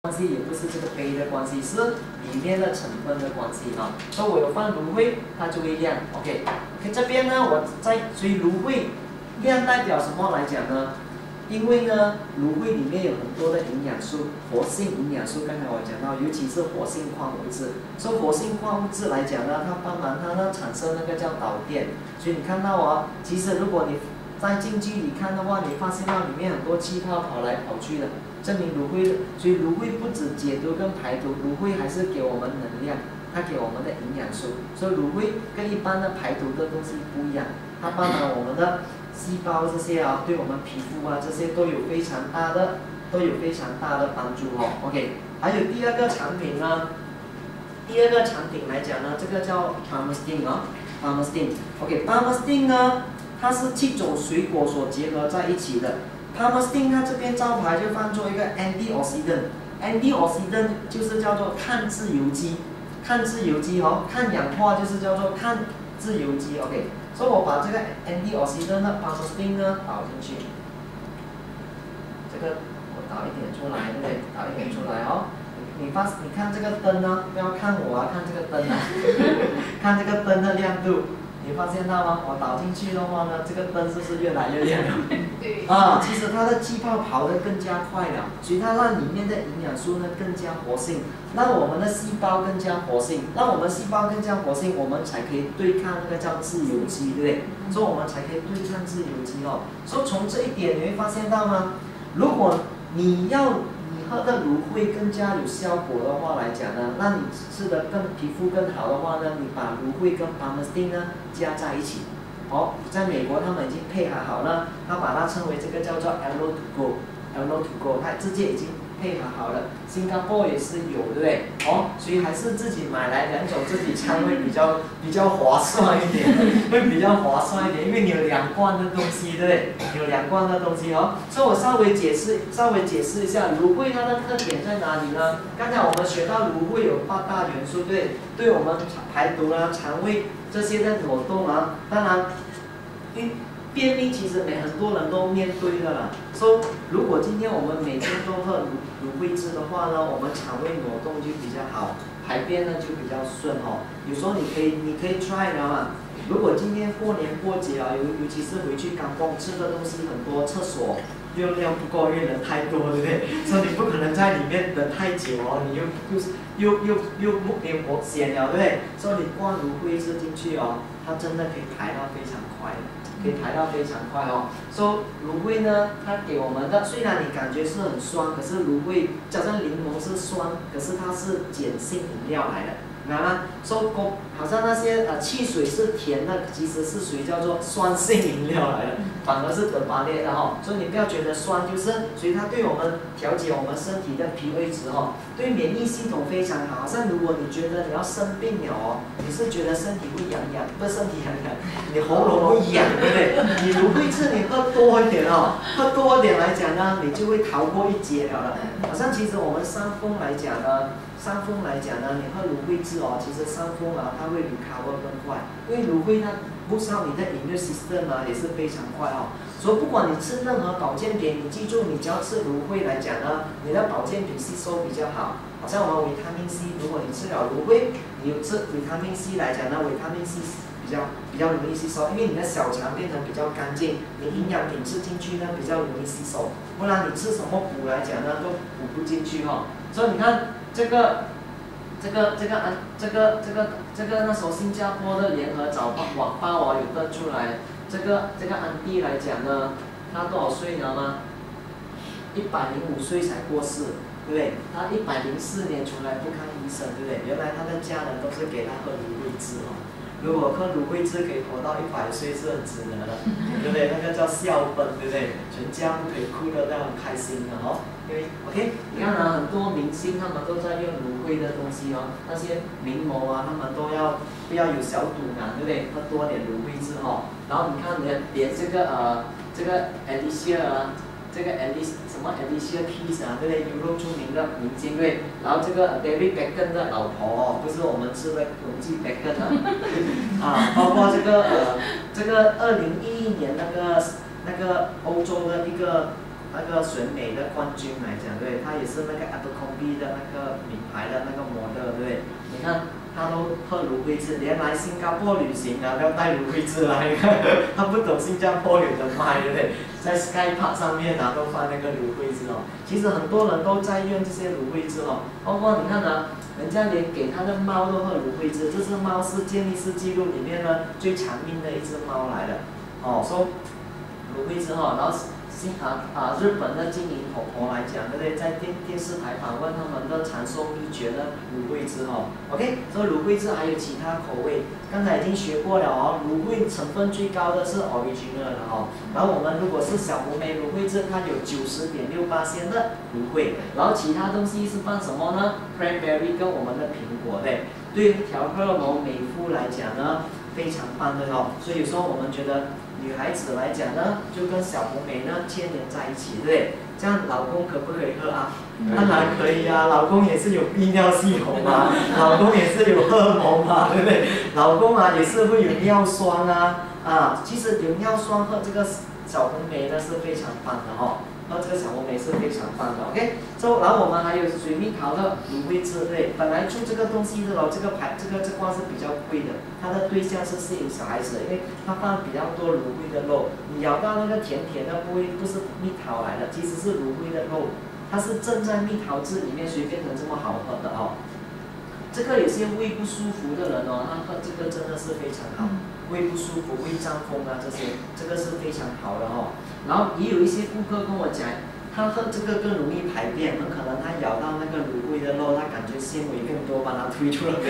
关系，也不是这个杯的关系，是里面的成分的关系啊。所以我有放芦荟，它就会亮。OK， 这边呢，我在追芦荟，亮代表什么来讲呢？因为呢，芦荟里面有很多的营养素，活性营养素，刚才我讲到，尤其是活性矿物质。所以活性矿物质来讲呢，它帮忙它呢产生那个叫导电。所以你看到啊，其实如果你在近距离看的话，你发现到里面很多气泡跑来跑去的。证明芦荟，所以芦荟不止解毒跟排毒，芦荟还是给我们能量，它给我们的营养素。所以芦荟跟一般的排毒的东西不一样，它帮忙我们的细胞这些啊，对我们皮肤啊这些都有非常大的帮助哦。OK， 还有第二个产品呢，第二个产品来讲呢，这个叫 Palmistine 啊 ，Palmistine。OK，Palmistine 呢，它是7种水果所结合在一起的。Palmistine 它这边招牌就放作一个 antioxidant，antioxidant 就是叫做抗自由基，抗自由基哦，抗氧化就是叫做抗自由基。OK， 所以我把这个 antioxidant 的 Palmistine 呢导进去，这个我导一点出来，对不对？导一点出来哦。你看这个灯呢，不要看我啊，看这个灯啊，看这个灯的亮度。你发现到吗？我导进去的话呢，这个灯是不是越来越亮了？啊，其实它的气泡跑得更加快了，所以它让里面的营养素呢更加活性，让我们的细胞更加活性，让我们细胞更加活性，我们才可以对抗那个叫自由基，对不对？所以我们才可以对抗自由基哦。所以从这一点你会发现到吗？如果你喝的芦荟更加有效果的话来讲呢，让你吃的皮肤更好的话呢，你把芦荟跟 Palmistine 呢加在一起。哦，在美国他们已经配合好了，他把它称为这个叫做 Aloe to go， 它直接已经配合好了。新加坡也是有，对不对？哦，所以还是自己买来两种自己掺会比较划算一点，会比较划算一点，因为你有2罐的东西，对不对？有2罐的东西哦。所以我稍微解释一下，芦荟它的特点在哪里呢？刚才我们学到芦荟有8大元素，对，对我们排毒啊、肠胃这些的活动啊，当然，便秘其实很多人都面对的啦。所以如果今天我们每天都喝芦荟汁的话呢，我们肠胃挪动就比较好，排便呢就比较顺哦。有时候你可以 try 的嘛。如果今天过年过节啊，尤其是回去港工吃的东西很多，厕所用量不够，因为人太多，对不对？所以你不可能在里面等太久哦，你又没有活咸了，对不对？所以你灌芦荟汁进去哦，它真的可以排到非常快的。可以排到非常快哦。所以芦荟呢，它给我们的虽然你感觉是很酸，可是芦荟加上柠檬是酸，可是它是碱性饮料来的，明白吗？所以好像那些汽水是甜的，其实是属于叫做酸性饮料来的，反而是等麻烈的哦。所以你不要觉得酸就是，所以它对我们调节我们身体的 pH 值哦，对免疫系统非常好。像如果你觉得你要生病了哦，你是觉得身体会痒痒，不是身体痒痒，你喉咙会痒，对不对？你芦荟汁你喝多一点哦，喝多一点来讲呢，你就会逃过一劫了。好像其实我们伤风来讲呢，你喝芦荟汁哦，其实伤风啊，它会recover更快，因为芦荟它boost到你的immune system啊，也是非常快哦。所以不管你吃任何保健品，你记住，你只要吃芦荟来讲呢，你的保健品吸收比较好。好像我们维他命 C， 如果你吃了芦荟，你有吃维他命 C 来讲呢，维他命 C 比较容易吸收，因为你的小肠变成比较干净，你营养品吃进去呢比较容易吸收，不然你吃什么补来讲呢都补不进去哦。所以你看这个那时候新加坡的联合早报啊有得出来，这个安迪来讲呢，他多少岁了吗？105岁才过世，对不对？他104年从来不看医生，对不对？原来他的家人都是给他喝芦荟汁哦。如果喝芦荟汁可以活到100岁是很值得的，对不对？那个叫笑奔，对不对？全家不可以哭得那么开心的哦。因为 OK， 你看啊，很多明星他们都在用芦荟的东西哦，那些名模啊，他们都要不要有小肚腩，对不对？喝多点芦荟汁哦。然后你看连这个 Alicia 啊。这个 Alicia Keys 啊，对不对？欧洲著名的明星，对。然后这个 David Beckham 的老婆哦，不是我们吃的永记 Beckham 啊，包括这个2011年那个欧洲的一个那个选美的冠军来讲，对，他也是那个 Abercrombie 的那个名牌的那个模特，对不对？你看他都喝芦荟汁，连来新加坡旅行啊都要带芦荟汁来，他不懂新加坡有的卖，对不对？在 Sky Park 上面啊都放那个芦荟汁哦。其实很多人都在用这些芦荟汁哦，包括你看啊。人家连给他的猫都喝芦荟汁，这只猫是健力士纪录里面呢最长命的一只猫来的，哦，说芦荟汁哈，然后日本的经营婆婆来讲，对不对？在电视台访问他们的长寿秘诀的芦荟汁哦 ，OK， 所以芦荟汁还有其他口味，刚才已经学过了哦。芦荟成分最高的是 original 的哦，然后我们如果是小红莓芦荟汁，它有90.68%的芦荟，然后其他东西是放什么呢 ？cranberry 跟我们的苹果对，对于调荷尔蒙美肤来讲呢，非常棒的哦。所以说我们觉得。女孩子来讲呢，就跟小红莓呢牵连在一起，对不对？这样老公可不可以喝啊？当然可以啊，老公也是有泌尿系统嘛，老公也是有荷尔蒙嘛，对不对？老公啊也是会有尿酸啊，其实有尿酸喝这个小红莓呢是非常棒的哦。喝这个小红莓是非常棒的 ，OK。然后我们还有水蜜桃的芦荟汁，对，本来出这个东西的咯，这罐是比较贵的，它的对象是吸引小孩子的，因为它放比较多芦荟的肉，你咬到那个甜甜的部位不是蜜桃来的，其实是芦荟的肉，它是浸在蜜桃汁里面，所以变成这么好喝的哦。这个有些胃不舒服的人哦，他喝这个真的是非常好。胃不舒服、胃胀风啊这些，这个是非常好的哦。然后也有一些顾客跟我讲，他喝这个更容易排便，很可能他咬到那个芦荟的肉，他感觉纤维更多，把它推出来。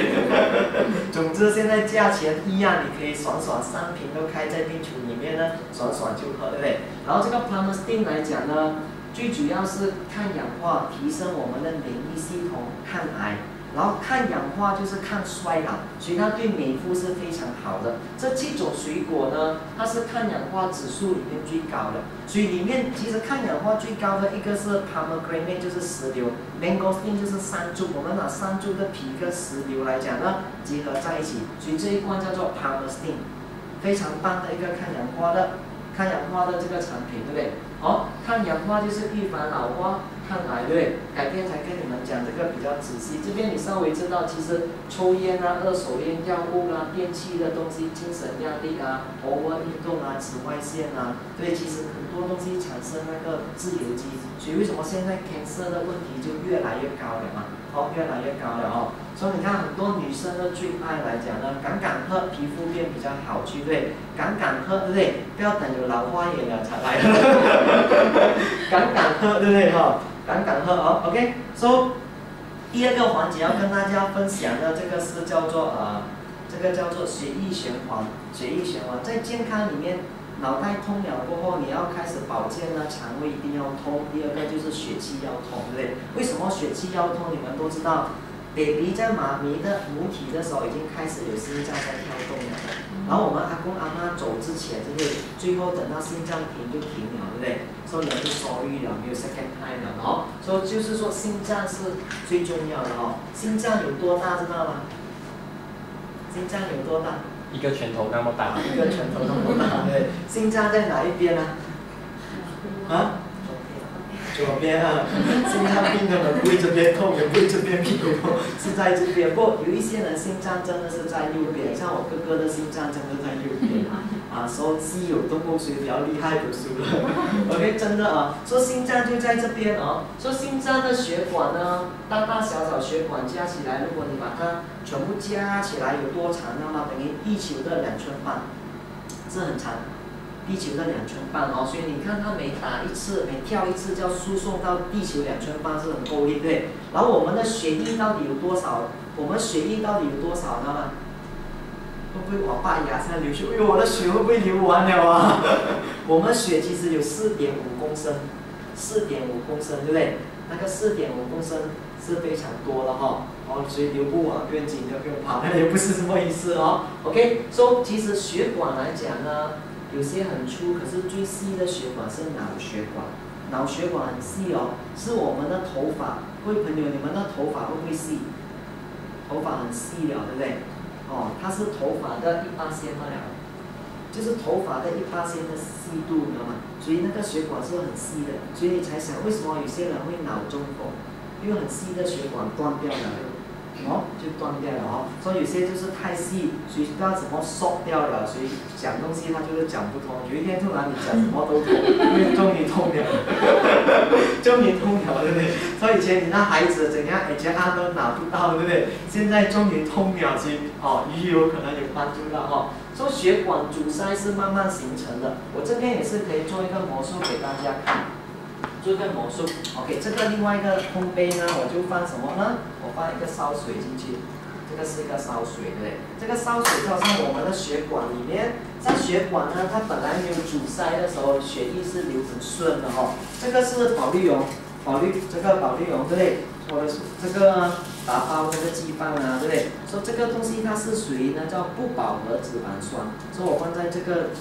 总之现在价钱一样，你可以爽3瓶都开在冰橱里面呢，爽就喝，对不对？然后这个 Palmistine 来讲呢，最主要是抗氧化，提升我们的免疫系统，抗癌。然后抗氧化就是抗衰老，所以它对美肤是非常好的。这7种水果呢，它是抗氧化指数里面最高的，所以里面其实抗氧化最高的一个是 pomegranate 就是石榴 ，mangosteen 就是山竹。我们拿山竹的皮跟石榴来讲呢，结合在一起，所以这一罐叫做 Palmistine， 非常棒的一个抗氧化的这个产品，对不对？抗氧化就是预防老化。抗癌对，改天才跟你们讲这个比较仔细。这边你稍微知道，其实抽烟啊、二手烟、药物啊、电器的东西、精神压力啊、over运动啊、紫外线啊，对，其实很多东西产生那个自由基，所以为什么现在 cancer 的问题就越来越高了嘛？越来越高了哦。所以你看很多女生的最爱来讲呢，敢喝，皮肤变比较好，对不对？敢喝，对不对？不要等有老花眼了才来，敢喝，对不对哈？敢喝哦 ，OK。第二个环节要跟大家分享的这个是叫做血液循环。血液循环在健康里面，脑袋通了过后，你要开始保健呢，肠胃一定要通。第二个就是血气要通，对不对？为什么血气要通？你们都知道 ，baby 在妈咪的母体的时候已经开始有心脏在跳动了的。然后我们阿公阿妈走之前，对不对？最后等到心脏停就停了，对不对？所以人就 sorry 了，没有 second time 了哦。所以就是说心脏是最重要的哦。心脏有多大知道吗？心脏有多大？一个拳头那么大。一个拳头那么大，对。心脏在哪一边呢？左边啊，心脏病的人不会这边痛，也不会这边屁股痛，是在这边。不过有一些人心脏真的是在右边，像我哥哥的心脏真的在右边说稀有动物谁比较厉害读书了？OK， 真的说心脏就在这边说心脏的血管呢，大小血管加起来，如果你把它全部加起来有多长？那么等于地球的2圈半，是很长。地球的2圈半所以你看它每打一次、每跳一次，就要输送到地球2圈半是很够力，对。然后我们的血液到底有多少？我们血液到底有多少呢？会不会往把牙上流血？哎呦，我的血会不会流完了啊？我们血其实有4.5公升，4.5公升，对不对？那个4.5公升是非常多的所以流不完不用紧，不用怕，那也不是什么意思OK， 其实血管来讲呢。有些很粗，可是最细的血管是脑血管。脑血管很细是我们的头发。各位朋友，你们的头发会不会细？头发很细了，对不对？它是头发的1%罢了。就是头发的1%的细度，你知道吗？所以那个血管是很细的，所以你才想为什么有些人会脑中风，因为很细的血管断掉了。就断掉了所以有些就是太细，所以不知道怎么缩掉了，所以讲东西他就是讲不通。有一天突然你讲什么都通，因为终于通了，终于通了，对不对？所以以前你那孩子怎样HA都拿不到，对不对？现在终于通了，所以鱼油可能有帮助到所以血管阻塞是慢慢形成的。我这边也是可以做一个魔术给大家看。做一个魔术 ，OK， 这个另外一个空杯呢，我就放什么呢？我放一个烧水进去，这个是一个烧水，对不对？这个烧水就好像我们的血管里面，像血管呢，它本来没有阻塞的时候，血液是流很顺的这个是保利龙，这个保利龙，对不对？或者是这个打包这个鸡饭对不对？所以这个东西它是属于呢叫不饱和脂肪酸，所以我放在这个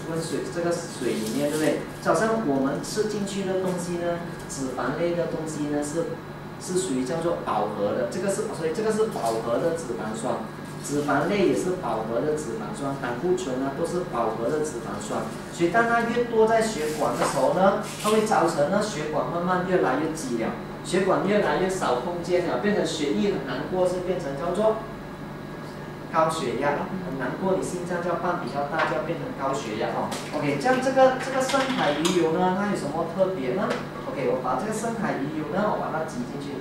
温水这个水里面，对不对？就好像我们吃进去的东西呢，脂肪类的东西呢是属于叫做饱和的，所以这个是饱和的脂肪酸。脂肪类也是饱和的脂肪酸，胆固醇都是饱和的脂肪酸，所以当它越多在血管的时候呢，它会造成呢血管慢慢越来越挤了，血管越来越少空间了，变成血液很难过，是变成叫做高血压很难过，你心脏叫瓣比较大，就要变成高血压OK， 这样这个深海鱼油呢，它有什么特别呢 ？OK， 我把这个深海鱼油呢，我把它挤进去，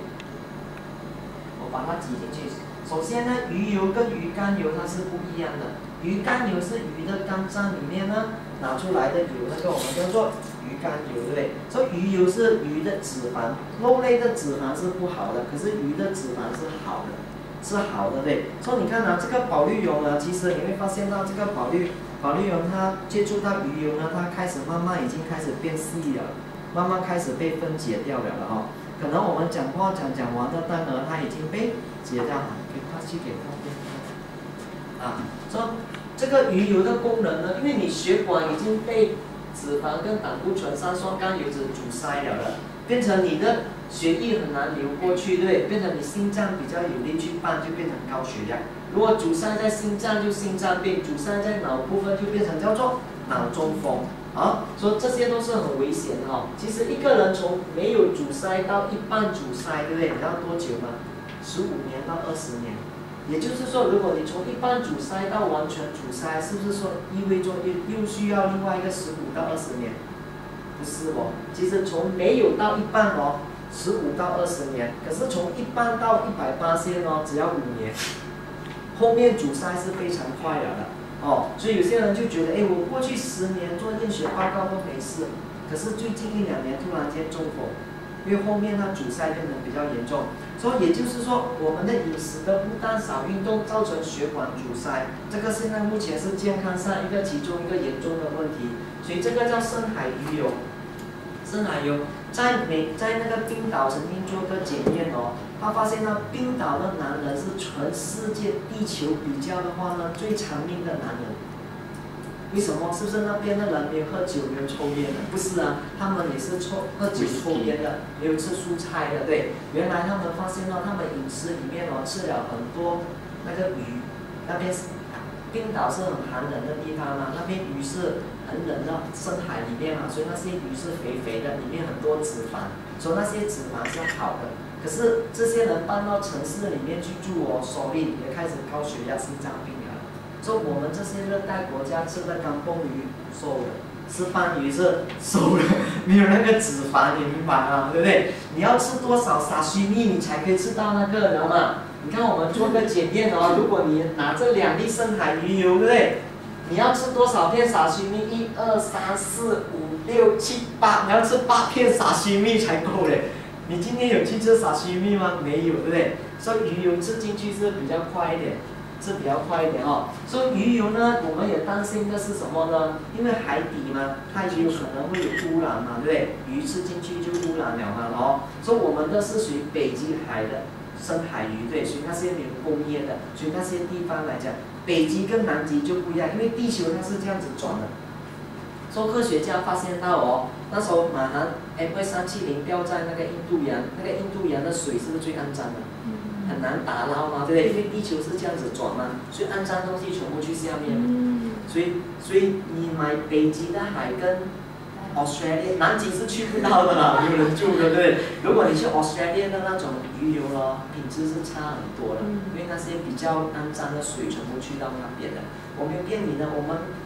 首先呢，鱼油跟鱼肝油它是不一样的。鱼肝油是鱼的肝脏里面呢拿出来的油，那个我们叫做鱼肝油，对不对？所以鱼油是鱼的脂肪，肉类的脂肪是不好的，可是鱼的脂肪是好的，对。所以你看这个保利龙呢，其实你会发现到这个保利龙它接触到鱼油呢，它开始慢慢已经开始变细了，慢慢开始被分解掉了可能我们讲话讲完的单呢，它已经被解掉了，给它去给它变所以这个鱼油的功能呢，因为你血管已经被脂肪跟胆固醇、三酸甘油脂阻塞了，变成你的血液很难流过去，对不对？变成你心脏比较有力去泵，就变成高血压。如果阻塞在心脏就心脏病，阻塞在脑部分就变成叫做脑中风所以这些都是很危险的其实一个人从没有阻塞到一半阻塞，对不对？你知道多久吗？15年到20年。也就是说，如果你从一半阻塞到完全阻塞，是不是说意味着又需要另外一个15到20年？不是其实从没有到一半15到20年，可是从一半到100%只要5年。后面阻塞是非常快了的所以有些人就觉得，我过去10年做验血报告都没事，可是最近1-2年突然间中风，因为后面它阻塞变得比较严重。所以也就是说，我们的饮食跟不但少运动造成血管阻塞，这个现在目前是健康上其中一个严重的问题。所以这个叫深海鱼油。深海油在那个冰岛曾经做个检验他发现呢，冰岛的男人是全世界地球比较的话呢最长命的男人。为什么？是不是那边的人没有喝酒，没有抽烟的？不是他们也是喝酒抽烟的，没有吃蔬菜的，对。原来他们发现他们饮食里面吃了很多那个鱼，那边冰岛是很寒冷的地方那边鱼是很冷的深海里面所以那些鱼是肥肥的，里面很多脂肪，所以那些脂肪是好的。可是这些人搬到城市里面去住所以也开始高血压、心脏病了。所以我们这些热带国家吃的干蹦鱼瘦了，吃斑鱼是瘦了，没有那个脂肪，你明白对不对？你要吃多少沙西米你才可以吃到那个，知道吗？你看我们做个检验如果你拿这2粒深海鱼油，对不对？你要吃多少片沙西米？1、2、3、4、5、6、7、8，你要吃8片沙西米才够嘞。你今天有去吃沙西米吗？没有，对不对？所以鱼油吃进去是比较快一点。所以鱼油呢，我们也担心的是什么呢？因为海底嘛，它也有可能会有污染嘛，对不对？鱼吃进去就污染了嘛所以我们的是属于北极海的深海鱼，对，所以那些没有工业的，所以那些地方来讲，北极跟南极就不一样，因为地球它是这样子转的。所以科学家发现到那时候马航 MH370掉在那个印度洋，那个印度洋的水是不是最肮脏的？很难打捞嘛，对不对？因为地球是这样子转嘛，所以肮脏东西全部去下面。所以你买北极的海跟 Australia 南极是去不到的啦，没有人住的，对不对？如果你去 Australia 的那种鱼油咯，品质是差很多的，因为那些比较肮脏的水全部去到那边的。我没有骗你的，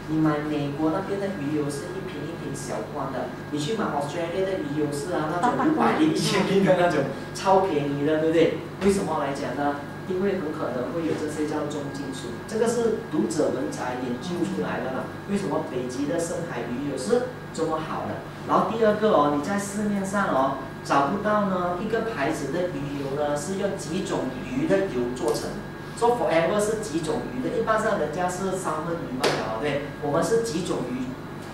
你买美国那边的鱼油是一瓶一瓶小罐的，你去买 Australia 的鱼油是啊那种500粒、1000粒的那种，超便宜的，对不对？为什么来讲呢？因为很可能会有这些叫重金属，这个是读者文摘研究出来的啦。为什么北极的深海鱼油是这么好的？然后第二个哦，你在市面上哦找不到呢一个牌子的鱼油呢是用几种鱼的油做成。说 Forever 是几种鱼的，一般上人家是三文鱼嘛，对，我们是几种鱼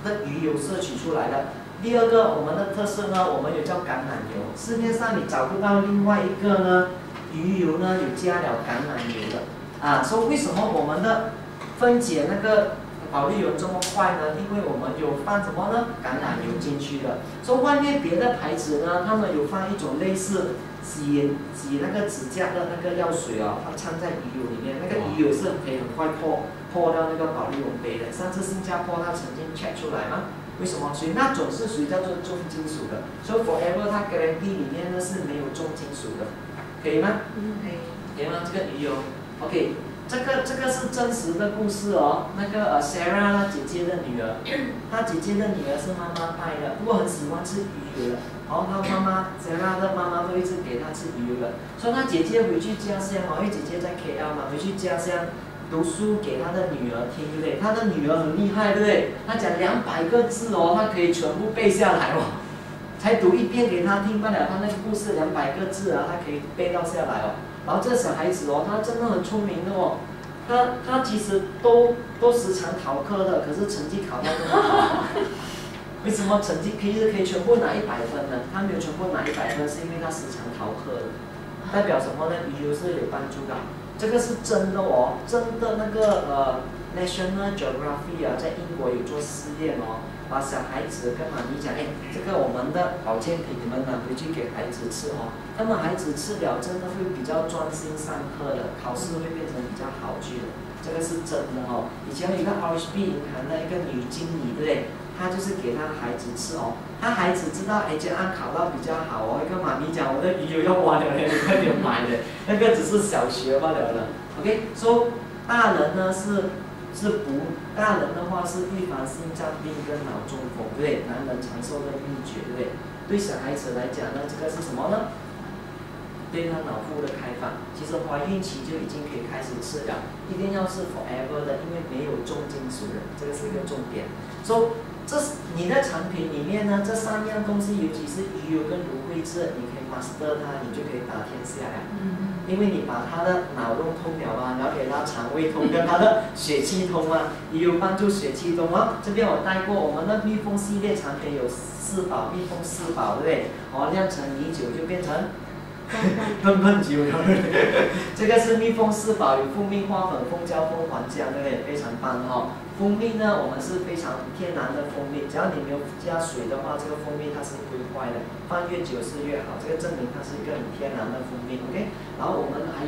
的鱼油摄取出来的。第二个，我们的特色呢，我们有叫橄榄油，市面上你找不到另外一个呢。鱼油呢有加了橄榄油的，所以为什么我们的分解那个保利油这么快呢？因为我们有放什么呢？橄榄油进去的。所以外面别的牌子呢，他们有放一种类似洗那个指甲的那个药水哦，它掺在鱼油里面，那个鱼油是可以很快破掉那个保利龙杯的。上次新加坡它曾经 check 出来嘛？为什么？所以那种是属于叫做重金属的，所以 Forever 它 guarantee 里面呢是没有重金属的。可以吗？可以。可以吗？这个鱼油 ，OK， 这个是真实的故事哦。那个Sarah 她姐姐的女儿，她姐姐的女儿是妈妈带的，不过很喜欢吃鱼油的。然后她妈妈 Sarah 的妈妈都一直给她吃鱼油的。所以她姐姐回去家乡哦，因为姐姐在 KL 嘛，回去家乡读书给她的女儿听，对不对？她的女儿很厉害，对不对？她讲200个字哦，她可以全部背下来哦。才读一遍给他听罢了，他那个故事200个字啊，他可以背到下来哦。然后这小孩子哦，他真的很聪明的哦，他其实都时常逃课的，可是成绩考到这么好。为什么成绩可以全部拿100分呢？他没有全部拿100分，是因为他时常逃课的，代表什么呢？鱼油是有帮助的，这个是真的哦，真的那个National Geography 啊，在英国有做试验哦。把小孩子跟妈咪讲，这个我们的保健品你们拿回去给孩子吃哦。那么孩子吃了真的会比较专心上课的，考试会变成比较好去的，这个是真的哦。以前有一个 RHB 银行的一个女经理，对不对？她就是给她孩子吃哦，她孩子知道这样考到比较好哦，跟妈咪讲我的鱼油要完了，你快点买的，那个只是小学罢了了。OK， 说大人呢是大人的话是预防心脏病跟脑中风，对不对？男人长寿的秘诀，对不对？对小孩子来讲呢，这个是什么呢？对他脑部的开放，其实怀孕期就已经可以开始吃了，一定要是 Forever 的，因为没有重金属的，这个是一个重点。所以这你的产品里面呢，这3样东西，尤其是鱼油跟芦荟汁，你可以 master 它，你就可以打天下了。因为你把他的脑弄通了嘛，了解他肠胃通跟他的血气通嘛，也有帮助血气通啊。这边我带过我们的蜜蜂系列产品有4宝，蜜蜂4宝，对不对？酿成米酒就变成喷喷酒了。这个是蜜蜂4宝，有蜂蜜、花粉、蜂胶、蜂环浆，对不对？非常棒的哦。蜂蜜呢，我们是非常天然的蜂蜜，只要你没有加水的话，这个蜂蜜它是不会坏的，放越久是越好。这个证明它是一个很天然的蜂蜜 ，OK。然后我们还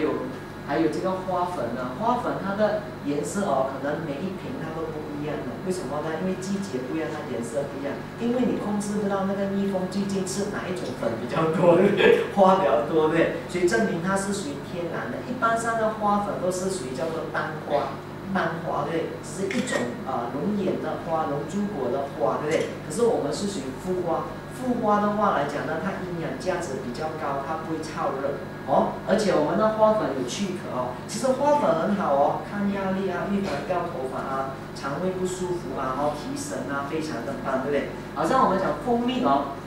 有这个花粉呢，花粉它的颜色哦，可能每一瓶它都不一样的，为什么呢？因为季节不一样，它颜色不一样，因为你控制不到那个蜜蜂最近吃哪一种粉比较多，对不对？花比较多，对不对？所以证明它是属于天然的。一般上的花粉都是属于叫做单花。单花，对不对？是一种龙眼的花，龙珠果的花，对不对？可是我们是属于复花，复花的话来讲呢，它营养价值比较高，它不会燥热哦。而且我们的花粉有去壳哦，其实花粉很好哦，抗压力啊，预防掉头发啊，肠胃不舒服啊，提神啊，非常的棒，对不对？好像我们讲蜂蜜哦，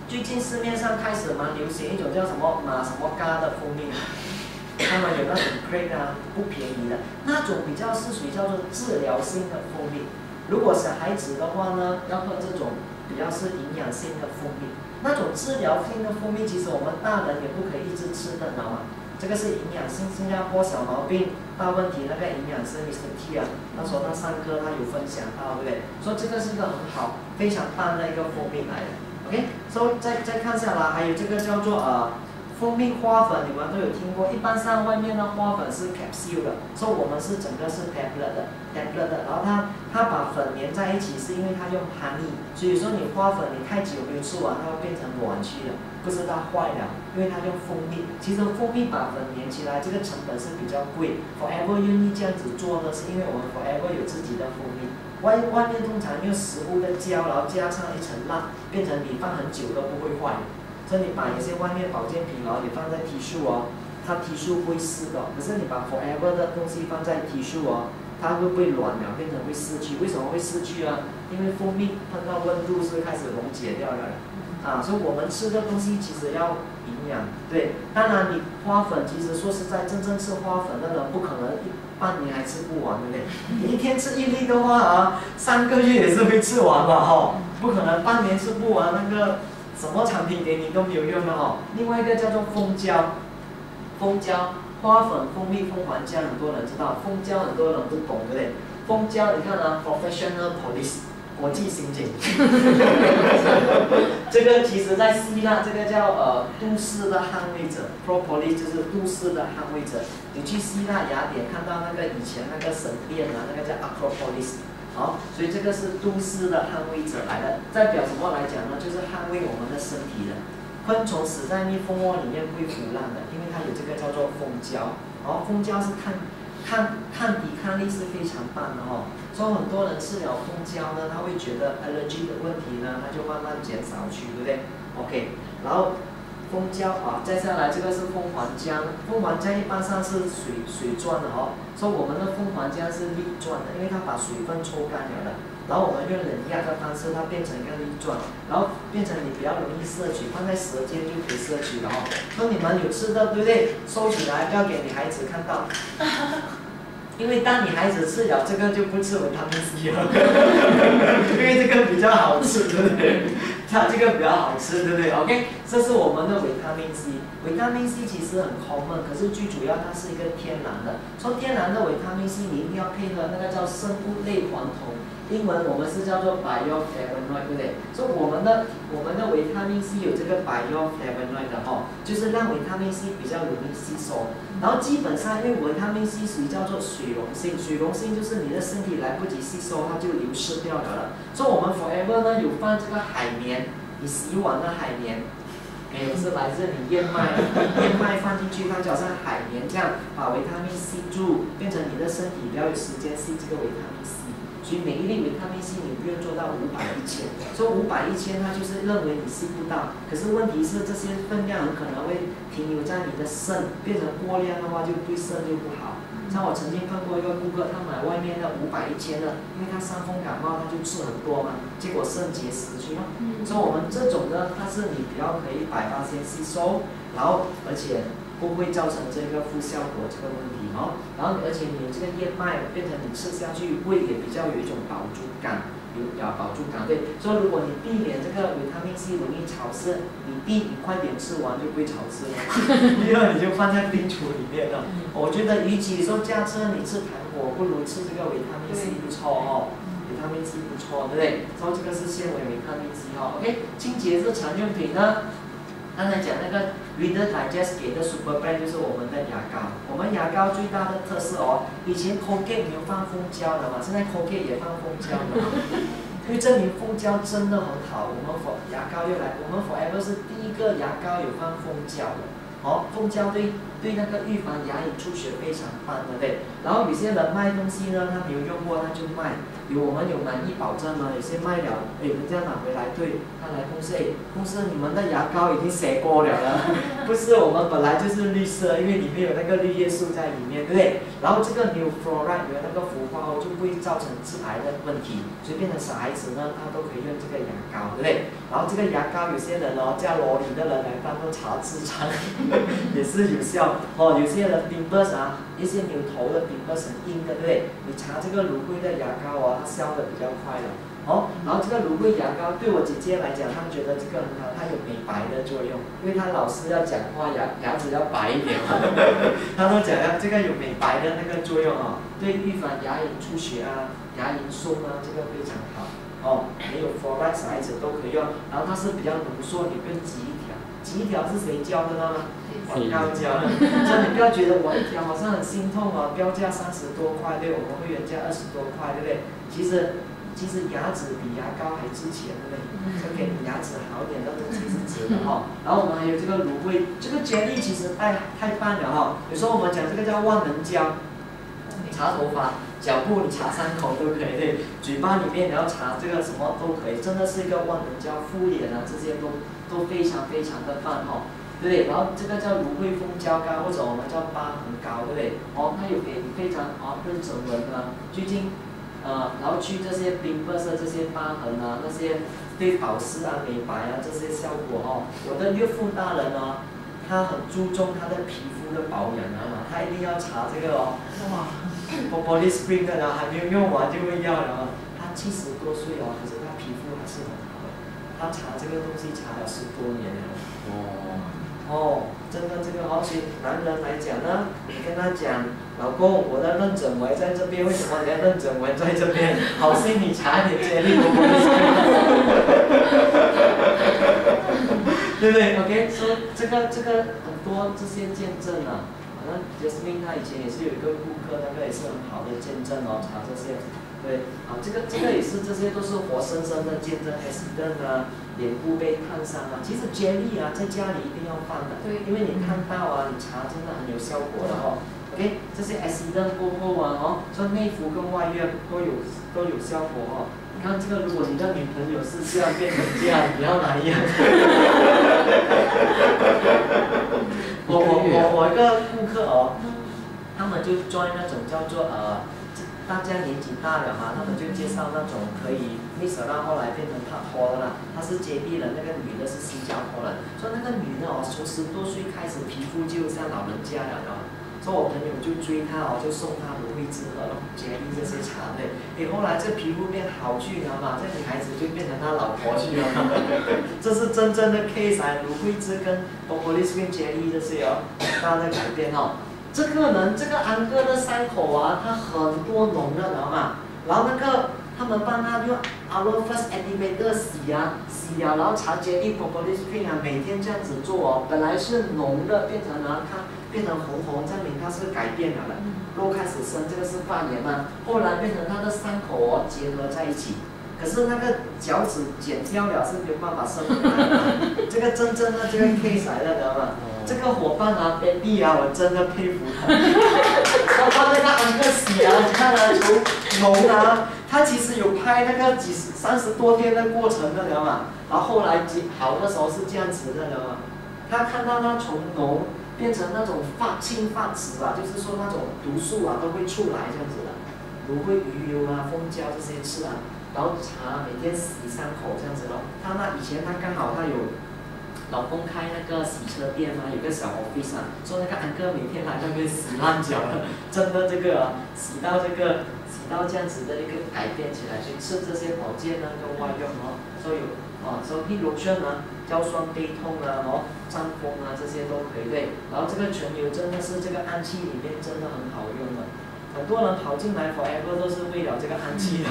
最近市面上开始蛮流行一种叫什么马什么嘎的蜂蜜。他们有那种 crate 啊，不便宜的，那种比较是属于叫做治疗性的蜂蜜。如果小孩子的话呢，要喝这种比较是营养性的蜂蜜。那种治疗性的蜂蜜，其实我们大人也不可以一直吃的，知道吗？这个是营养性，新加坡小毛病大问题那个营养师 Mr. T 啊，他说他上课他有分享到，对不对？说这个是一个很好、非常棒的一个蜂蜜来的。OK， 所以再看下来，还有这个叫做蜂蜜花粉你们都有听过，一般上外面的花粉是 capsule 的，所以我们是整个是 tablet 的。然后它把粉连在一起，是因为它用 honey， 所以说你花粉你太久没有吃完，它会变成软去了，不是它坏了，因为它用蜂蜜。其实蜂蜜把粉连起来，这个成本是比较贵。Forever 愿意这样子做呢，是因为我们 Forever 有自己的蜂蜜。外面通常用食物的胶，然后加上一层蜡，变成你放很久都不会坏。所以你把一些外面保健品，然后你放在 Tissue 哦，它 Tissue 不会湿的。可是你把 Forever 的东西放在 Tissue 哦，它会不会软了，变成会失去？为什么会失去啊？因为蜂蜜碰到温度是开始溶解掉了。所以我们吃的东西其实要营养，对。当然你花粉其实说实在，真正吃花粉的人不可能半年还吃不完，对不对？你一天吃1粒的话3个月也是会吃完嘛，不可能半年吃不完，那个什么产品给你都没有用的另外一个叫做蜂胶，花粉、蜂蜜、蜂环浆，很多人知道，蜂胶很多人不懂，对不对？蜂胶你看professional police。国际刑警，这个其实在希腊，这个叫都市的捍卫者 ，propolis 就是都市的捍卫者。你去希腊雅典看到那个以前那个神殿那个叫 Acropolis， 所以这个是都市的捍卫者来的。代表什么来讲呢？就是捍卫我们的身体的。昆虫死在蜜蜂窝里面不会腐烂的，因为它有这个叫做蜂胶。蜂胶是抗抵抗力是非常棒的所以很多人吃了蜂胶呢，他会觉得 allergy 的问题呢，它就慢慢减少去，对不对 ？OK， 然后蜂胶再下来这个是蜂环浆，蜂环浆一般上是水状的所以我们的蜂环浆是粒状的，因为它把水分抽干了的。然后我们用冷压的方式，它变成一个粒状，然后变成你比较容易摄取，放在舌尖就可以摄取了说你们有吃的，对不对？收起来，不要给你孩子看到。因为当你孩子吃了这个就不吃维他命 C 了，因为这个比较好吃，对不对？它这个比较好吃，对不对 ？OK， 这是我们的维他命 C。维他命 C 其实很 common， 可是最主要它是一个天然的。说天然的维他命 C， 你一定要配合那个叫生物类黄酮。英文我们是叫做 bioflavonoid， 对不对？所以我们的维他命 C 有这个 bioflavonoid 的就是让维他命 C 比较容易吸收。然后基本上因为维他命 C 属于叫做水溶性，水溶性就是你的身体来不及吸收，它就流失掉了。所以我们 Forever 呢有放这个海绵，你洗碗的海绵。没有，是来自你燕麦放进去，它就好像海绵这样把维他命 C 住，变成你的身体比较有时间吸这个维他命 C。所以每一粒维他命 C 你不用做到500、1000，说500、1000，它就是认为你吸不到。可是问题是这些分量很可能会停留在你的肾，变成过量的话就对肾就不好。像我曾经碰过一个顾客，他买外面的500、1000的，因为他伤风感冒，他就吃很多嘛，结果肾结石去了。所以我们这种呢，它是你比较可以100%吸收，然后而且不会造成这个负效果这个问题然后而且你这个燕麦变成你吃下去胃也比较有一种饱足感，饱足感对。所以如果你避免这个维他命 C 容易潮湿，你快点吃完就不会潮湿了，第二你就放在冰橱里面了。我觉得与其说驾车你吃糖果，不如吃这个维他命 C 不错维他命 C 不错，对不对？所以这个是纤维维他命 C OK， 清洁日常用品呢？刚才讲那个 Reader Digest 给的 Super Brand 就是我们的牙膏。我们牙膏最大的特色以前 Colgate 没有放蜂胶的嘛，现在 Colgate 也放蜂胶的嘛。因为证明蜂胶真的很好，我们牙膏又来，我们 Forever 是第一个牙膏有放蜂胶的。蜂胶对那个预防牙龈出血非常棒，对不对？然后有些人卖东西呢，他没有用过他就卖，我们有满意保证嘛，有些卖了，人家拿回来对，他来公司，公司你们的牙膏已经写过了不是我们本来就是绿色，因为里面有那个绿叶素在里面，对不对？然后这个 New Fluoride 有那个氟化就不会造成致癌的问题，所以变成小孩子呢，他都可以用这个牙膏，对不对？然后这个牙膏有些人叫罗里的人来当做擦痔疮也是有效有些人 pimples 一些牛头的 pimples 很硬的，对不对？你擦这个芦荟的牙膏它消的比较快了然后这个芦荟牙膏对我姐姐来讲，她觉得这个很好，它有美白的作用，因为她老是要讲话牙齿要白一点她都讲这个有美白的那个作用对预防牙龈出血牙龈松这个非常好没有 Fluoride 小孩子都可以用，然后它是比较浓缩，你不用挤一条是谁教的呢？高价了，所以你不要觉得我一条好像很心痛啊，标价30多块，对，我们会员价20多块，对不对？其实牙齿比牙膏还值钱，对不对？就给你牙齿好一点的东西是值的哈。然后我们还有这个芦荟，这个啫喱其实太棒了哈。有时候我们讲这个叫万能胶，擦头发、脚部你擦伤口都可以，对，嘴巴里面你要擦这个什么都可以，真的是一个万能胶，敷脸啊这些都非常非常的棒哈。对不对？然后这个叫芦荟蜂胶膏，或者我们叫疤痕膏，对不对？哦，它有给非常妊娠纹啊，最近然后去这些冰白色这些疤痕啊，那些对保湿啊、美白啊这些效果哦。我的岳父大人哦，他很注重他的皮肤的保养啊，他一定要擦这个哦，哇 ，Body Spring 的啊，还没有用完就会要了啊。他70多岁哦，可是他皮肤还是很好的，他擦这个东西擦了10多年了。真的这个所以男人来讲呢，你跟他讲，老公，我的妊娠纹在这边，为什么你的妊娠纹在这边？好心你擦一点啫喱，对不对 ？OK， 所以这个很多这些见证啊，好像 Jasmine 他以前也是有一个顾客，那个也是很好的见证哦，擦这些。对，这个也是，这些都是活生生的见证 accident 啊，脸部被烫伤啊。其实啫喱啊，在家里一定要放的，因为你看到啊，你擦真的很有效果的哦。OK， 这些 accident 过后啊，说内服跟外院都有效果哦。你看这个，如果你的女朋友是这样变成这样，你要哪一样？我一个顾客哦，他们就join那种叫做大家年纪大了嘛，他们就介绍那种可以 mix 到后来变成他拖的啦，他是接地人，那个女的是新加坡人，所以那个女的哦，从10多岁开始皮肤就像老人家了的，所以我朋友就追她哦，就送她芦荟汁和啫喱这些茶类，后来这皮肤变好去了嘛，这女孩子就变成他老婆去了，这是真正的 case 啊，芦荟汁跟 Propolis 跟啫喱这些哦，很大的改变哦。这个安哥的伤口啊，他很多脓的，知道吗？然后他们帮他用 Aloe First Activator 洗啊，然后擦啫喱 Propolis Cream 啊，每天这样子做哦，本来是脓的，变成红，证明它是改变了的。肉开始生，这个是发炎嘛，后来变成他的伤口哦结合在一起。可是那个脚趾剪掉了是没有办法生回来的，这个真正的这个 case 来的，知道吗？这个伙伴啊 ，baby 啊，我真的佩服他。他那个安哥洗啊，你看啊，从脓啊，他其实有拍那个30多天的过程的，知道吗？然后后来好的时候是这样子的，知道吗？他看到他从脓变成那种青发紫啊，就是说那种毒素啊都会出来这样子的，芦荟鱼油啊、蜂胶这些吃啊，然后擦每天洗伤口这样子咯。他以前他刚好他有。老公开那个洗车店嘛，有个小 office 啊，说那个安哥每天来那边洗烂脚了，真的这个洗到这样子的一个改变起来，所以吃这些保健呢跟外用哦，所以P lotion 啊、胶酸背痛啊、胀风啊这些都可以对，然后这个纯油真的是这个氨气里面真的很好用的，很多人跑进来 forever 都是为了这个氨气的。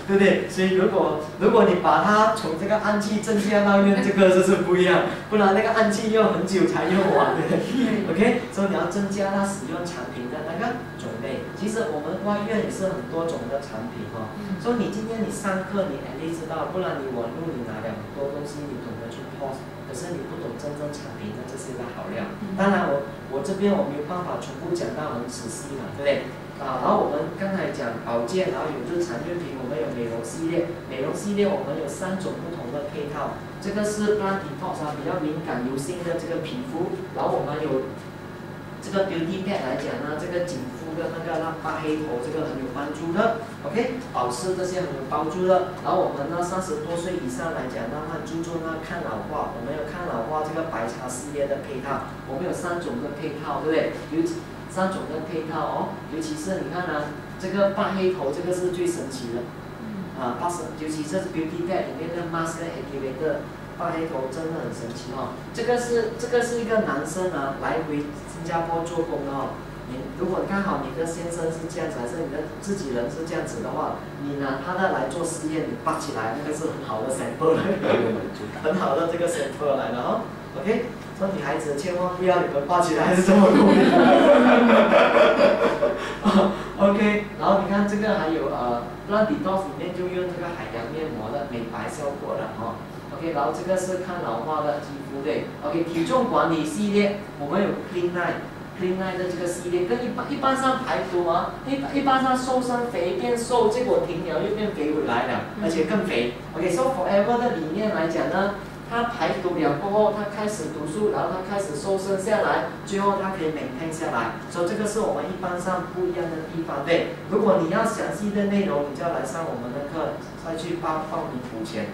对不对？所以如果你把它从这个氨气增加到用这个就是不一样，不然那个氨气用很久才用完的。OK， 所以你要增加它使用产品的那个种类。其实我们外院也是很多种的产品哦。所以你今天你上课你at least知道，不然你网络你拿了很多东西你懂得去 post， 可是你不懂真正产品的这些的好料。当然我这边我没有办法全部讲到很仔细嘛，对不对？然后我们刚才讲保健，然后有日常用品，我们有美容系列。美容系列我们有3种不同的配套，这个是 Blood Detox 啊，比较敏感油性的这个皮肤。然后我们有这个 Beauty Pad 来讲呢，这个紧肤的那个让发黑头，这个很有帮助的。OK， 保湿这些很有帮助的。然后我们呢30多岁以上来讲呢，它注重呢抗老化，我们有抗老化这个白茶系列的配套，我们有3种的配套，对不对？3种的配套哦，尤其是你看啊，这个发黑头这个是最神奇的，尤其是 Beauty Pad 里面的 Mask Activator 发黑头真的很神奇哦。这个是一个男生啊，来回新加坡做工的哦。如果刚好你的先生是这样子，还是你的自己人是这样子的话，你拿他的来做实验，你拔起来那个是很好的 sample 来的，很好的这个 sample 来的哦。OK， 说女孩子千万不要你们抱起来还是这么努力。OK， 然后你看这个还有让detox里面就用这个海洋面膜的美白效果的哦。OK， 然后这个是抗老化的肌肤对。OK， 体重管理系列我们有 Clean Night。Clean Night 的这个系列跟一般上排毒啊，一般上瘦身肥变瘦，结果停了又变肥回来了，而且更肥。OK，so Forever 的理念来讲呢，它排毒了过后，它开始毒素，然后它开始瘦身下来，最后它可以maintain下来。所以这个是我们一般上不一样的地方。对，如果你要详细的内容，你就要来上我们的课，再去报名补钱。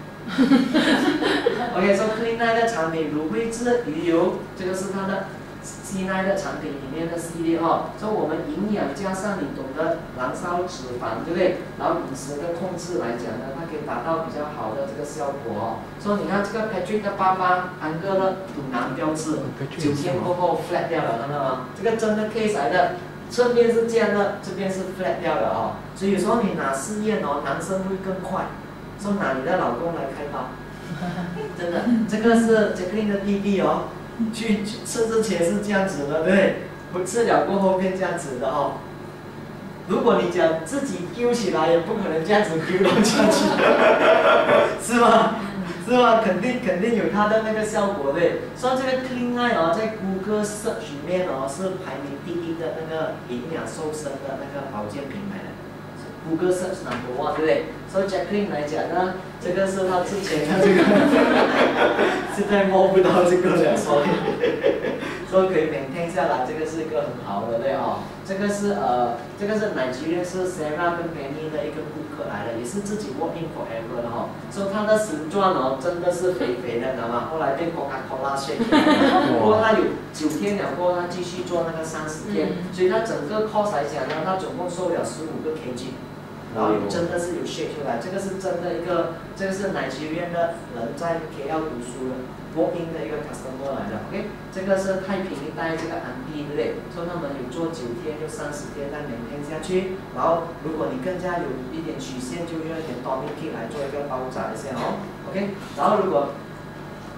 OK，so Clean Night 的产品乳惠质鱼油，这个是它的。C9 的产品里面的系列哦，所以我们营养加上你懂得燃烧脂肪，对不对？然后饮食的控制来讲呢，它可以达到比较好的这个效果哦。所以你看这个 Patrick 的爸爸安哥的肚腩标志，9天过后 flat 掉了，看到吗？这个真的 case 来的，侧面是这样的，这边是 flat 掉了哦。所以有时候你拿试验哦，男生会更快，说拿你的老公来开刀，真的，这个是 Jacqueline 的弟弟哦。去吃之前是这样子的，对不对？不吃了过后变这样子的哦。如果你讲自己丢起来，也不可能这样子丢到下去，是吗？是吗？肯定有它的那个效果对。所以这个 Clean Night 哦，在 Google Search 里面哦是排名第1的那个营养瘦身的那个保健品来的。Google Search No.1， 对不对？所以 Jacqueline 来讲呢，这个是他之前的这个，现在摸不到这个了，所以可以maintain下来，这个是一个很好的对哦。这个是Nigeria 是 Sarah 跟 Benny 的一个顾客来的，也是自己 working forever 的哈、哦。所以它的形状哦，真的是肥肥的，知道吗？后来变 Coca-Cola shake， 不过它有9天了过后，它继续做那个30天，所以它整个 course 来讲呢，它总共瘦了15个 kg。然后真的是有 shake 出来，这个是真的一个，这个是Nigeria的人在 KL 读书的 working 的一个 customer 来的 ，OK， 这个是太平一带这个安迪，对不对？所以他们有做9天，就30天，再maintain下去。然后如果你更加有一点曲线，就用一点 tonic kit 来做一个包扎一下哦 ，OK。然后如果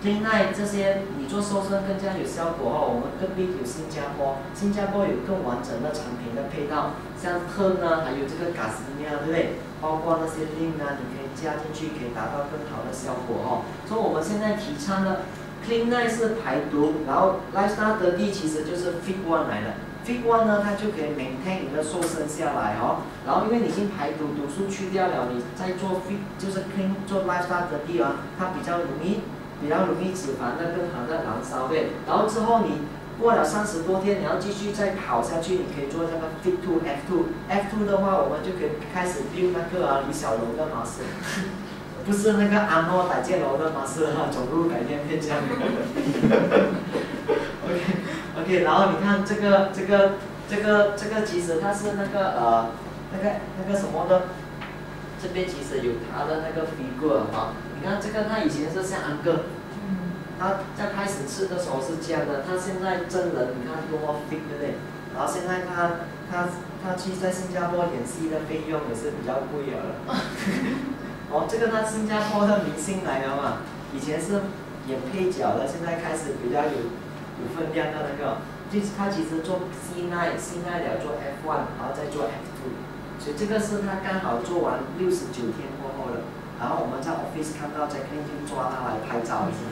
Clean Night 这些你做瘦身更加有效果哦，我们隔壁有新加坡有更完整的产品的配套，像特呢，还有这个嘎斯尼亚，对不对？包括那些 link 啊，你可以加进去，可以达到更好的效果哦。所以我们现在提倡的 Clean Night 是排毒，然后 Lifestyle 30其实就是 Fit One 来的。Fit One 呢，它就可以 maintain 你的瘦身下来哦。然后因为你已经排毒，毒素去掉了，你再做 Fit 就是 Clean 做 Lifestyle 30啊，它比较容易脂肪的更好的燃烧对。然后之后你过了30多天，你要继续再跑下去，你可以做那个 Fit 2 F2 的话，我们就可以开始 build 那个李小龙的马斯，不是那个阿诺打剑楼的马斯哈，走路改变变这样。OK， 然后你看这个其实它是那个什么的，这边其实有它的那个 figure 哈。你看这个，他以前是像安哥，他在开始吃的时候是这样的，他现在真人你看多么 fit 对不对？然后现在他去在新加坡演戏的费用也是比较贵了。哦，这个他新加坡的明星来了嘛，以前是演配角的，现在开始比较有分量的那个，他其实做 C9 了做 F1， 然后再做 F2， 所以这个是他刚好做完69天过后的。然后我们在 office 看到 Jacqueline 就抓他来拍照一下，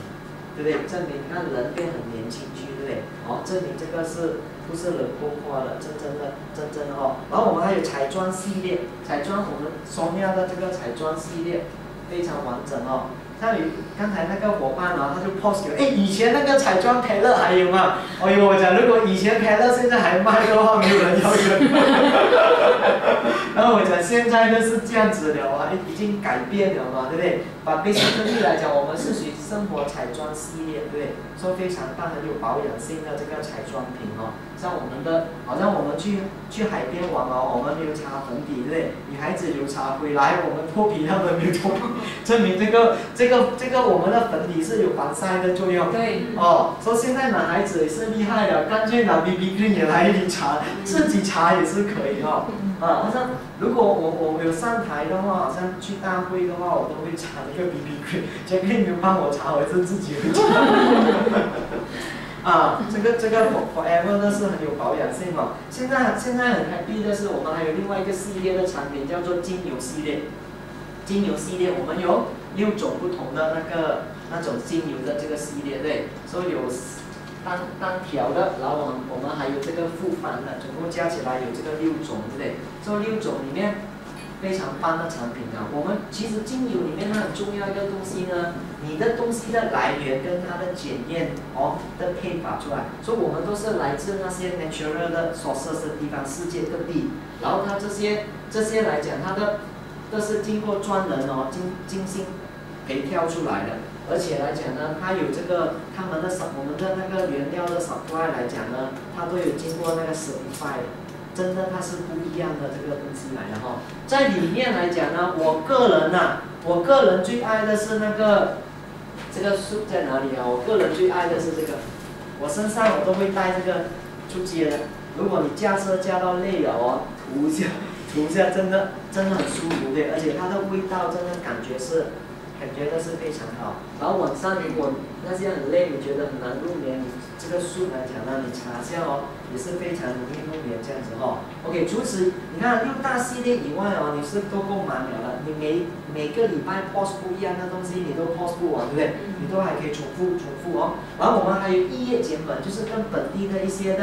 对不对？证明你看人变很年轻去，对不对？哦，证明这个是不是人工化的，真正的哦。然后我们还有彩妆系列，我们Sonia的这个彩妆系列非常完整哦。像你刚才那个伙伴啊，他就 post 给我，以前那个彩妆培乐还有吗？哎呦，我讲如果以前培乐现在还卖的话，没有人要用。然后我讲现在呢是这样子了啊，已经改变了嘛，对不对？把 basically 来讲，我们是属于生活彩妆系列，对不对？说非常棒很有保养性的这个彩妆品哦。像我们的，好像我们去海边玩哦，我们没有擦粉底，对不对？女孩子有擦回来，我们脱皮，他们没有脱皮，证明这个我们的粉底是有防晒的作用。对。哦，说现在男孩子也是厉害了，干脆拿 BB cream 也来一擦，自己擦也是可以哦。啊，好像如果我有上台的话，好像去大会的话，我都会查那个 BB cream， 杰克没有帮我查，我是自己会查。啊，这个 Forever 呢是很有保养性哦。现在很 happy 的是，我们还有另外一个系列的产品叫做精油系列。精油系列我们有6种不同的那种精油的这个系列，对，所以有单条的，然后我们还有这个复方的，总共加起来有这个6种，对不对？这6种里面非常棒的产品啊。我们其实精油里面它很重要一个东西呢，你的东西的来源跟它的检验的配法出来，所以我们都是来自那些 natural 的 sources 的地方，世界各地，然后它这些来讲，它的都是经过专人精心培挑出来的。而且来讲呢，它有这个我们的那个原料的 supply 来讲呢，它都有经过那个 certified 的，真的它是不一样的这个东西来的哈。在里面来讲呢，我个人最爱的是这个树在哪里啊？我个人最爱的是这个，我身上我都会带这个出街的。如果你驾车驾到累了哦，涂一下真的很舒服的，而且它的味道真的感觉的是非常好。然后晚上如果那些很累，你觉得很难入眠，你这个树来讲呢，你擦一下哦，也是非常容易入眠这样子哦。OK， 除此你看6大系列以外哦，你是都购买了的，你每个礼拜 post 不一样的东西，你都 post 不完，对不对？你都还可以重复哦。然后我们还有异业减本，就是跟本地的一些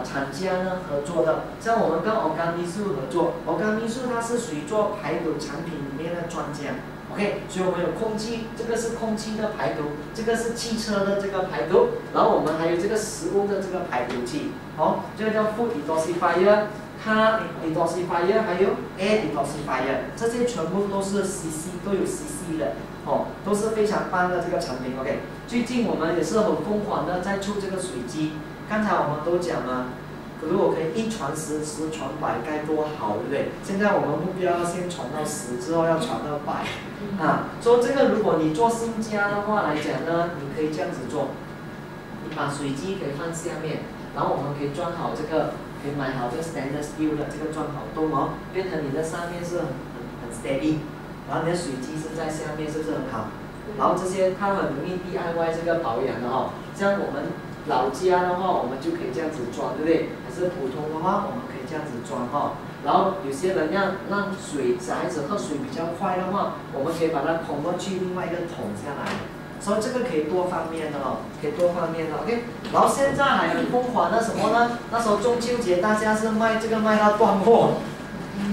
厂家呢合作的，像我们跟欧甘秘素合作，欧甘秘素它是属于做排毒产品里面的专家。OK， 所以我们有空气，这个是空气的排毒，这个是汽车的这个排毒，然后我们还有这个食物的这个排毒器，这个叫 Food Detoxifier、Car Detoxifier， 还有 Air Detoxifier， 这些全部都是 CC 都有 CC 的，都是非常棒的这个产品。OK， 最近我们也是很疯狂的在出这个水机，刚才我们都讲了。如果可以1传10，10传100，该多好，对不对？现在我们目标要先传到10，之后要传到100，啊。所以这个如果你做新家的话来讲呢，你可以这样子做，你把水机可以放下面，然后我们可以装好这个，可以买好这个 stainless steel 的这个装好洞哦，变成你的上面是很 steady， 然后你的水机是在下面，是不是很好？然后这些它很容易 DIY 这个保养的哦，像我们老家的话，我们就可以这样子装，对不对？还是普通的话，我们可以这样子装哈。然后有些人让小孩子喝水比较快的话，我们可以把它空过去另外一个桶下来，所以这个可以多方面的哦，可以多方面的 OK。然后现在还有疯狂的什么呢？那时候中秋节大家是卖到断货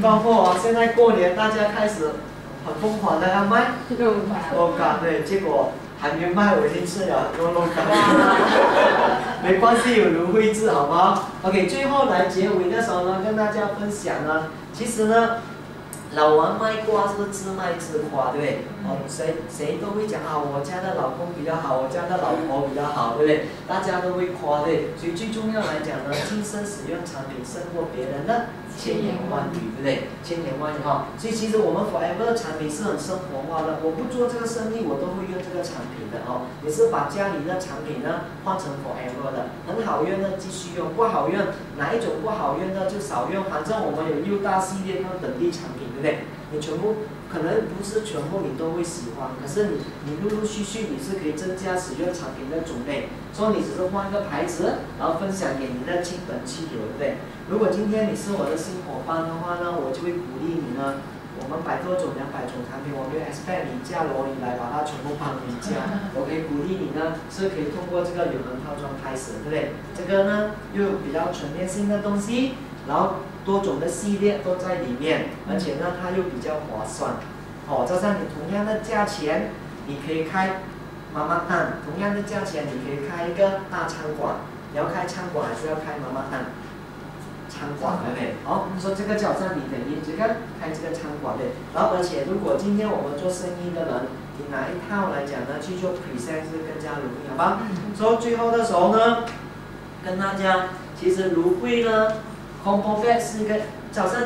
啊！现在过年大家开始很疯狂的要卖肉干，对，结果还没卖，我已经吃了很多肉干。没关系，有芦荟汁，好不好 ？OK， 最后来结尾的时候呢，跟大家分享呢，其实呢，老王卖瓜是自卖自夸，对不对？谁都会讲啊，我家的老公比较好，我家的老婆比较好，对不对？大家都会夸，对。所以最重要来讲呢，亲身使用产品胜过别人的千言万语，对不对？千言万语哈。所以其实我们 Forever 的产品是很生活化的，我不做这个生意，我都会用这个产品的哦。也是把家里的产品呢换成 Forever 的，很好用的继续用，不好用哪一种不好用的就少用，反正我们有6大系列跟本地产品，对不对？你全部可能不是全部你都会喜欢，可是你陆续你是可以增加使用产品的种类，所以你只是换个牌子，然后分享给你的亲朋戚友，对不对？如果今天你是我的新伙伴的话呢，我就会鼓励你呢，我们100多种、200种产品，我没有 expect 你嫁罗里来把它全部帮你加，我可以鼓励你呢，是可以通过这个永恒套装开始，对不对？这个呢又有比较全面性的东西，然后多种的系列都在里面，而且呢它又比较划算，加上你同样的价钱，你可以开妈妈档，同样的价钱你可以开一个大餐馆，你要开餐馆还是要开妈妈档？餐馆，对不对？说这个就好像你等于这个开这个餐馆，对。然后而且如果今天我们做生意的人，你哪一套来讲呢？去做 present 是更加容易，好吧？所以最后的时候呢，跟大家，其实芦荟呢 ，combo bag 是一个，早上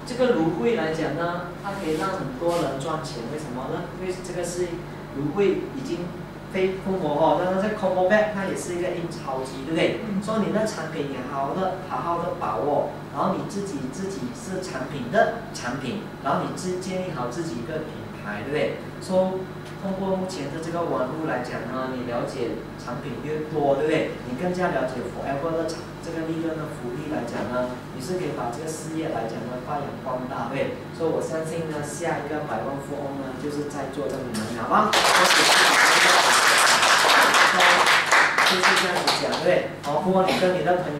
这个芦荟来讲呢，它可以让很多人赚钱，为什么呢？因为这个是芦荟已经非父母哦，那这 Combo-Back 它也是一个印钞机，对不对？所以你的产品也好好的把握，然后你自己是产品的产品，然后你建立好自己一个品牌，对不对？说通过目前的这个网络来讲呢，你了解产品越多，对不对？你更加了解 Forever 的这个利润的福利来讲呢，你是可以把这个事业来讲呢发扬光大，对。所以我相信呢，下一个百万富翁呢，就是在座的你们，好吗？就是这样子讲，对。好，不过你跟你的朋友。